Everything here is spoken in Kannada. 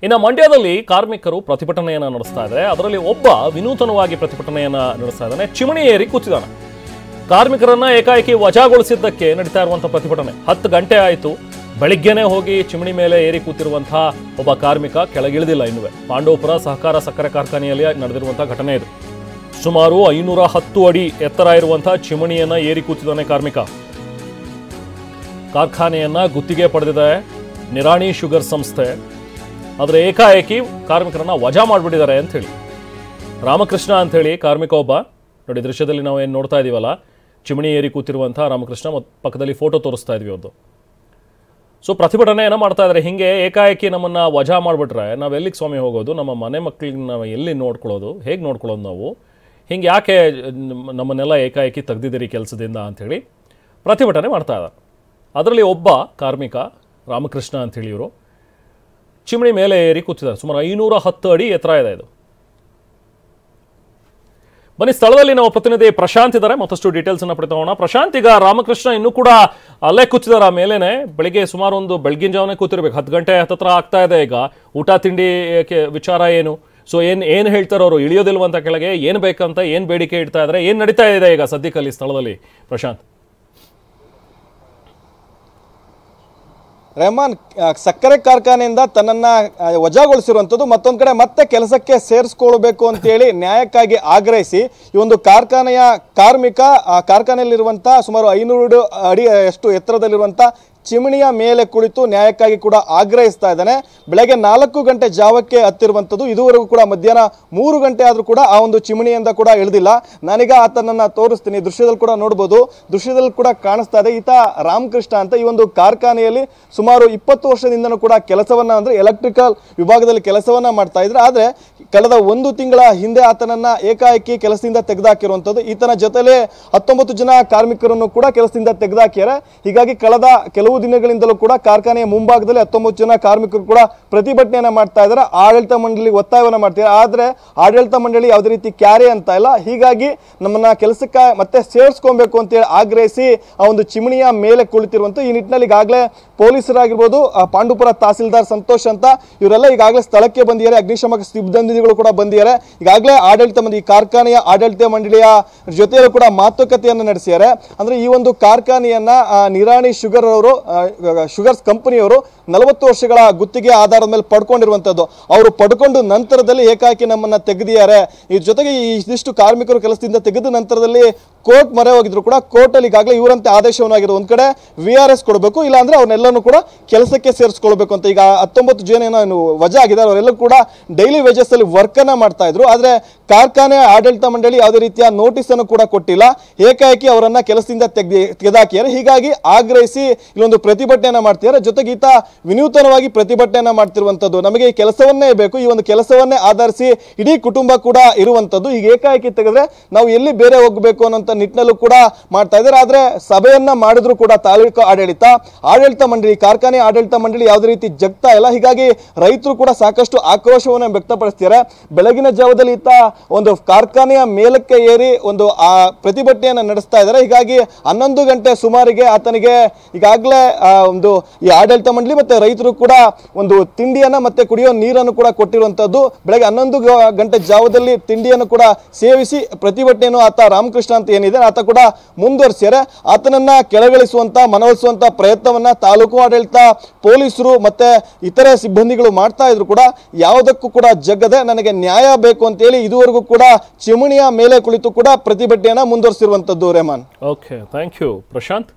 ಇನ್ನು ಮಂಡ್ಯದಲ್ಲಿ ಕಾರ್ಮಿಕರು ಪ್ರತಿಭಟನೆಯನ್ನು ನಡೆಸ್ತಾ ಇದ್ದಾರೆ. ಅದರಲ್ಲಿ ಒಬ್ಬ ವಿನೂತನವಾಗಿ ಪ್ರತಿಭಟನೆಯನ್ನು ನಡೆಸ್ತಾ ಇದ್ದಾನೆ. ಚಿಮಣಿ ಏರಿ ಕೂತಿದ್ದಾನೆ. ಕಾರ್ಮಿಕರನ್ನ ಏಕಾಏಕಿ ವಜಾಗೊಳಿಸಿದ್ದಕ್ಕೆ ನಡೀತಾ ಇರುವಂತಹ ಪ್ರತಿಭಟನೆ 10 ಗಂಟೆ ಆಯಿತು. ಬೆಳಿಗ್ಗೆನೆ ಹೋಗಿ ಚಿಮಣಿ ಮೇಲೆ ಏರಿ ಕೂತಿರುವಂತಹ ಒಬ್ಬ ಕಾರ್ಮಿಕ ಕೆಳಗಿಳಿದಿಲ್ಲ. ಇನ್ನುವೆ ಪಾಂಡವಪುರ ಸಹಕಾರ ಸಕ್ಕರೆ ಕಾರ್ಖಾನೆಯಲ್ಲಿ ನಡೆದಿರುವಂತಹ ಘಟನೆ ಇದು. ಸುಮಾರು 510 ಅಡಿ ಎತ್ತರ ಇರುವಂತಹ ಚಿಮಣಿಯನ್ನ ಏರಿ ಕೂತಿದ್ದಾನೆ ಕಾರ್ಮಿಕ. ಕಾರ್ಖಾನೆಯನ್ನ ಗುತ್ತಿಗೆ ಪಡೆದಿದೆ ನಿರಾಣಿ ಶುಗರ್ ಸಂಸ್ಥೆ. ಆದರೆ ಏಕಾಏಕಿ ಕಾರ್ಮಿಕರನ್ನ ವಜಾ ಮಾಡಿಬಿಟ್ಟಿದ್ದಾರೆ ಅಂತ ಹೇಳಿ. ರಾಮಕೃಷ್ಣ ಅಂತ ಹೇಳಿ ಕಾರ್ಮಿಕ ಒಬ್ಬ. ನೋಡಿ ದೃಶ್ಯದಲ್ಲಿ ನಾವು ಏನು ನೋಡ್ತಾ ಇದೀವಲ್ಲ, ಚಿಮಣಿ ಏರಿ ಕೂತಿರುವಂತಹ ರಾಮಕೃಷ್ಣ ಮತ್ತು ಪಕ್ಕದಲ್ಲಿ ಫೋಟೋ ತೋರಿಸ್ತಾ ಇದ್ವಿ ಅವ್ರದ್ದು. ಸೊ ಪ್ರತಿಭಟನೆಯನ್ನು ಮಾಡ್ತಾ ಇದ್ದಾರೆ. ಹಿಂಗೆ ಏಕಾಏಕಿ ನಮ್ಮನ್ನ ವಜಾ ಮಾಡಿಬಿಟ್ರೆ ನಾವು ಎಲ್ಲಿಗೆ ಸ್ವಾಮಿ ಹೋಗೋದು? ನಮ್ಮ ಮನೆ ಮಕ್ಕಳಿಗೆ ನಾವು ಎಲ್ಲಿ ನೋಡ್ಕೊಳ್ಳೋದು? ಹೇಗೆ ನೋಡ್ಕೊಳ್ಳೋದು ನಾವು? ಹಿಂಗೆ ಯಾಕೆ ನಮ್ಮನ್ನೆಲ್ಲ ಏಕಾಏಕಿ ತೆಗ್ದಿದ್ದೀರಿ ಕೆಲಸದಿಂದ ಅಂಥೇಳಿ ಪ್ರತಿಭಟನೆ ಮಾಡ್ತಾ ಇದ್ದಾರೆ. ಅದರಲ್ಲಿ ಒಬ್ಬ ಕಾರ್ಮಿಕ ರಾಮಕೃಷ್ಣ ಅಂಥೇಳಿ ಇವರು ಚಿಮಣಿ ಮೇಲೆ ಏರಿ ಕೂತಿದ್ದಾರೆ. ಸುಮಾರು 510 ಅಡಿ ಎತ್ತರ ಇದೆ ಇದು. ಬನ್ನಿ, ಸ್ಥಳದಲ್ಲಿ ನಾವು ಪ್ರತಿನಿಧಿ ಪ್ರಶಾಂತ್ ಇದ್ದಾರೆ, ಮತ್ತಷ್ಟು ಡೀಟೇಲ್ಸ್ ಅನ್ನ ಪಡೆಯೋಣ. ಪ್ರಶಾಂತ್, ಈಗ ರಾಮಕೃಷ್ಣ ಇನ್ನೂ ಕೂಡ ಅಲ್ಲೇ ಕೂತಿದ್ದಾರೆ ಮೇಲೇನೆ. ಬೆಳಿಗ್ಗೆ ಸುಮಾರು ಒಂದು ಬೆಳಗಿನ ಜಾವನೇ ಕೂತಿರ್ಬೇಕು. 10 ಗಂಟೆ ಹತ್ತಿರ ಆಗ್ತಾ ಇದೆ. ಈಗ ಊಟ ತಿಂಡಿ ವಿಚಾರ ಏನು? ಸೊ ಏನು ಹೇಳ್ತಾರೆ ಅವರು? ಇಳಿಯೋದಿಲ್ವಂತ ಕೆಳಗೆ? ಏನು ಬೇಕಂತ ಏನು ಬೇಡಿಕೆ ಇಡ್ತಾ ಇದ್ದಾರೆ? ಏನು ನಡೀತಾ ಇದೆ ಈಗ ಸದ್ಯಕ್ಕಲ್ಲಿ ಸ್ಥಳದಲ್ಲಿ ಪ್ರಶಾಂತ್? ರೆಹಮಾನ್ ಸಕ್ಕರೆ ಕಾರ್ಖಾನೆಯಿಂದ ತನ್ನನ್ನ ವಜಾಗೊಳಿಸಿರುವಂಥದ್ದು, ಮತ್ತೊಂದು ಕಡೆ ಮತ್ತೆ ಕೆಲಸಕ್ಕೆ ಸೇರಿಸ್ಕೊಳ್ಬೇಕು ಅಂತೇಳಿ ನ್ಯಾಯಕ್ಕಾಗಿ ಆಗ್ರಹಿಸಿ ಈ ಒಂದು ಕಾರ್ಖಾನೆಯ ಕಾರ್ಮಿಕ ಕಾರ್ಖಾನೆಯಲ್ಲಿರುವಂಥ ಸುಮಾರು 500 ಅಡಿಯಷ್ಟು ಎತ್ತರದಲ್ಲಿರುವಂಥ ಚಿಮಣಿಯ ಮೇಲೆ ಕುಳಿತು ನ್ಯಾಯಕ್ಕಾಗಿ ಕೂಡ ಆಗ್ರಹಿಸ್ತಾ ಇದ್ದಾನೆ. ಬೆಳಗ್ಗೆ 4 ಗಂಟೆ ಜಾವಕ್ಕೆ ಹತ್ತಿರುವಂಥದ್ದು. ಇದುವರೆಗೂ ಕೂಡ ಮಧ್ಯಾಹ್ನ 3 ಗಂಟೆ ಆದರೂ ಕೂಡ ಆ ಒಂದು ಚಿಮಣಿಯಿಂದ ಕೂಡ ಇಳಿದಿಲ್ಲ. ನಾನೀಗ ಆತನನ್ನ ತೋರಿಸ್ತೀನಿ. ದೃಶ್ಯದಲ್ಲಿ ಕೂಡ ನೋಡ್ಬೋದು, ದೃಶ್ಯದಲ್ಲಿ ಕೂಡ ಕಾಣಿಸ್ತಾ ಇದೆ. ಈತ ರಾಮಕೃಷ್ಣ ಅಂತ ಈ ಒಂದು ಕಾರ್ಖಾನೆಯಲ್ಲಿ ಸುಮಾರು 20 ವರ್ಷದಿಂದನೂ ಕೂಡ ಕೆಲಸವನ್ನ ಅಂದ್ರೆ ಎಲೆಕ್ಟ್ರಿಕಲ್ ವಿಭಾಗದಲ್ಲಿ ಕೆಲಸವನ್ನ ಮಾಡ್ತಾ ಇದ್ರೆ, ಆದ್ರೆ ಕಳೆದ 1 ತಿಂಗಳ ಹಿಂದೆ ಆತನನ್ನ ಏಕಾಏಕಿ ಕೆಲಸದಿಂದ ತೆಗೆದುಹಾಕಿರುವಂಥದ್ದು. ಈತನ ಜೊತೆಲೆ 19 ಜನ ಕಾರ್ಮಿಕರನ್ನು ಕೂಡ ಕೆಲಸದಿಂದ ತೆಗೆದುಹಾಕ್ಯಾರೆ. ಹೀಗಾಗಿ ಕಳೆದ ಕೆಲವು ದಿನಗಳಿಂದಲೂ ಕೂಡ ಕಾರ್ಖಾನೆಯ ಮುಂಭಾಗದಲ್ಲಿ 19 ಜನ ಕಾರ್ಮಿಕರು ಕೂಡ ಪ್ರತಿಭಟನೆಯನ್ನ ಮಾಡ್ತಾ ಇದ್ದಾರೆ. ಆಡಳಿತ ಮಂಡಳಿ ಒತ್ತಾಯವನ್ನ ಮಾಡ್ತಾರೆ. ಆದ್ರೆ ಆಡಳಿತ ಮಂಡಳಿ ಯಾವುದೇ ರೀತಿ ಕ್ಯಾರೆ ಅಂತ ಇಲ್ಲ. ಹೀಗಾಗಿ ನಮ್ಮನ್ನ ಕೆಲಸಕ್ಕೆ ಮತ್ತೆ ಸೇರಿಸ್ಕೊಬೇಕು ಅಂತೇಳಿ ಆಗ್ರಹಿಸಿ ಆ ಒಂದು ಚಿಮಣಿಯ ಮೇಲೆ ಕುಳಿತಿರುವಂತ ಈ ನಿಟ್ಟಿನಲ್ಲಿ ಈಗಾಗಲೇ ಪೊಲೀಸರಾಗಿರ್ಬೋದು, ಪಾಂಡವಪುರ ತಹಸೀಲ್ದಾರ್ ಸಂತೋಷ್ ಅಂತ ಇವರೆಲ್ಲ ಈಗಾಗಲೇ ಸ್ಥಳಕ್ಕೆ ಬಂದಿದ್ದಾರೆ. ಅಗ್ನಿಶಾಮಕ ಸಿಬ್ಬಂದಿಗಳು ಕೂಡ ಬಂದಿದ್ದಾರೆ. ಈಗಾಗಲೇ ಆಡಳಿತ ಮಂಡಳಿ ಕಾರ್ಖಾನೆಯ ಆಡಳಿತ ಮಂಡಳಿಯ ಜೊತೆಯಲ್ಲೂ ಕೂಡ ಮಾತುಕತೆಯನ್ನು ನಡೆಸಿದ್ದಾರೆ. ಅಂದ್ರೆ ಈ ಒಂದು ಕಾರ್ಖಾನೆಯನ್ನ ನಿರಾಣಿ ಶುಗರ್ ಅವರು ಶುಗರ್ಸ್ ಕಂಪನಿಯವರು 40 ವರ್ಷಗಳ ಗುತ್ತಿಗೆ ಆಧಾರದ ಮೇಲೆ ಪಡ್ಕೊಂಡಿರುವಂತದ್ದು. ಅವರು ಪಡ್ಕೊಂಡು ನಂತರದಲ್ಲಿ ಏಕಾಏಕಿ ನಮ್ಮನ್ನ ತೆಗೆದಿದ್ದಾರೆ. ಈ ಜೊತೆಗೆ ಇದಿಷ್ಟು ಕಾರ್ಮಿಕರು ಕೆಲಸದಿಂದ ತೆಗೆದ ನಂತರದಲ್ಲಿ ಕೋರ್ಟ್ ಮೊರೆ ಹೋಗಿದ್ರು ಕೂಡ ಕೋರ್ಟ್ ಅಲ್ಲಿ ಈಗಾಗಲೇ ಇವರಂತೆ ಆದೇಶವನ್ನಾಗಿರೋದು. ಒಂದ್ ಕಡೆ VRS ಕೊಡಬೇಕು, ಇಲ್ಲ ಅಂದ್ರೆ ಅವ್ರನ್ನೆಲ್ಲನೂ ಕೂಡ ಕೆಲಸಕ್ಕೆ ಸೇರಿಸ್ಕೊಳ್ಬೇಕು ಅಂತ. ಈಗ 19 ಜನ ಏನು ವಜಾ ಆಗಿದ್ದಾರೆ, ಅವರೆಲ್ಲ ಕೂಡ ಡೈಲಿ ವೇಜಸ್ ಅಲ್ಲಿ ವರ್ಕ್ ಅನ್ನ ಮಾಡ್ತಾ ಇದ್ರು. ಆದ್ರೆ ಕಾರ್ಖಾನೆ ಆಡಳಿತ ಮಂಡಳಿ ಯಾವುದೇ ರೀತಿಯ ನೋಟಿಸ್ ಅನ್ನು ಕೂಡ ಕೊಟ್ಟಿಲ್ಲ. ಏಕಾಏಕಿ ಅವರನ್ನ ಕೆಲಸದಿಂದ ತೆಗೆದಾಕಿದ್ದಾರೆ. ಹೀಗಾಗಿ ಆಗ್ರಹಿಸಿ ಇಲ್ಲೊಂದು ಪ್ರತಿಭಟನೆಯನ್ನ ಮಾಡ್ತಿದ್ದಾರೆ. ಜೊತೆಗೆ ಈತ ವಿನೂತನವಾಗಿ ಪ್ರತಿಭಟನೆಯನ್ನ ಮಾಡ್ತಿರುವಂತದ್ದು. ನಮಗೆ ಈ ಕೆಲಸವನ್ನೇ ಬೇಕು, ಈ ಒಂದು ಕೆಲಸವನ್ನೇ ಆಧರಿಸಿ ಇಡೀ ಕುಟುಂಬ ಕೂಡ ಇರುವಂತದ್ದು. ಈಗ ಏಕಾಏಕಿ ತೆಗೆದ್ರೆ ನಾವು ಎಲ್ಲಿ ಬೇರೆ ಹೋಗ್ಬೇಕು ಅನ್ನೋ ನಿಟ್ಟಿನಲ್ಲೂ ಕೂಡ ಮಾಡ್ತಾ ಇದ್ದಾರೆ. ಆದ್ರೆ ಸಭೆಯನ್ನ ಮಾಡಿದ್ರು ಕೂಡ ತಾಲೂಕು ಆಡಳಿತ ಮಂಡಳಿ ಕಾರ್ಖಾನೆ ಆಡಳಿತ ಮಂಡಳಿ ಯಾವುದೇ ರೀತಿ ಜಗ್ತಾ ಇಲ್ಲ. ಹೀಗಾಗಿ ರೈತರು ಕೂಡ ಸಾಕಷ್ಟು ಆಕ್ರೋಶವನ್ನು ವ್ಯಕ್ತಪಡಿಸ್ತಾರೆ. ಬೆಳಗಿನ ಜಾವದಲ್ಲಿ ಈತ ಒಂದು ಕಾರ್ಖಾನೆಯ ಮೇಲಕ್ಕೆ ಏರಿ ಒಂದು ಪ್ರತಿಭಟನೆಯನ್ನ ನಡೆಸ್ತಾ ಇದ್ದಾರೆ. ಹೀಗಾಗಿ 11 ಗಂಟೆ ಸುಮಾರಿಗೆ ಆತನಿಗೆ ಈಗಾಗಲೇ ಒಂದು ಈ ಆಡಳಿತ ಮಂಡಳಿ ಮತ್ತೆ ರೈತರು ಕೂಡ ಒಂದು ತಿಂಡಿಯನ್ನ ಮತ್ತೆ ಕುಡಿಯೋ ನೀರನ್ನು ಕೂಡ ಕೊಟ್ಟಿರುವಂತದ್ದು. ಬೆಳಗ್ಗೆ 11 ಗಂಟೆ ಜಾವದಲ್ಲಿ ತಿಂಡಿಯನ್ನು ಕೂಡ ಸೇವಿಸಿ ಪ್ರತಿಭಟನೆಯನ್ನು ಆತ ರಾಮಕೃಷ್ಣ ಅಂತ ಏನಿದೆ ಆತ ಕೂಡ ಮುಂದುವರಿಸಿದ್ದಾರೆ. ಆತನನ್ನ ಕೆಳಗಿಳಿಸುವಂತ ಮನವೊಲಿಸುವಂತ ಪ್ರಯತ್ನವನ್ನ ತಾಲೂಕು ಆಡಳಿತ, ಪೊಲೀಸರು ಮತ್ತೆ ಇತರೆ ಸಿಬ್ಬಂದಿಗಳು ಮಾಡ್ತಾ ಇದ್ರು ಕೂಡ ಯಾವುದಕ್ಕೂ ಕೂಡ ಜಗ್ಗದೆ ನನಗೆ ನ್ಯಾಯ ಬೇಕು ಅಂತ ಹೇಳಿ ಇದುವರೆಗೂ ಕೂಡ ಚಿಮಣಿಯ ಮೇಲೆ ಕುಳಿತು ಕೂಡ ಪ್ರತಿಭಟನೆಯನ್ನ ಮುಂದುವರಿಸಿರುವಂತದ್ದು. Rehman, okay, thank you Prashant.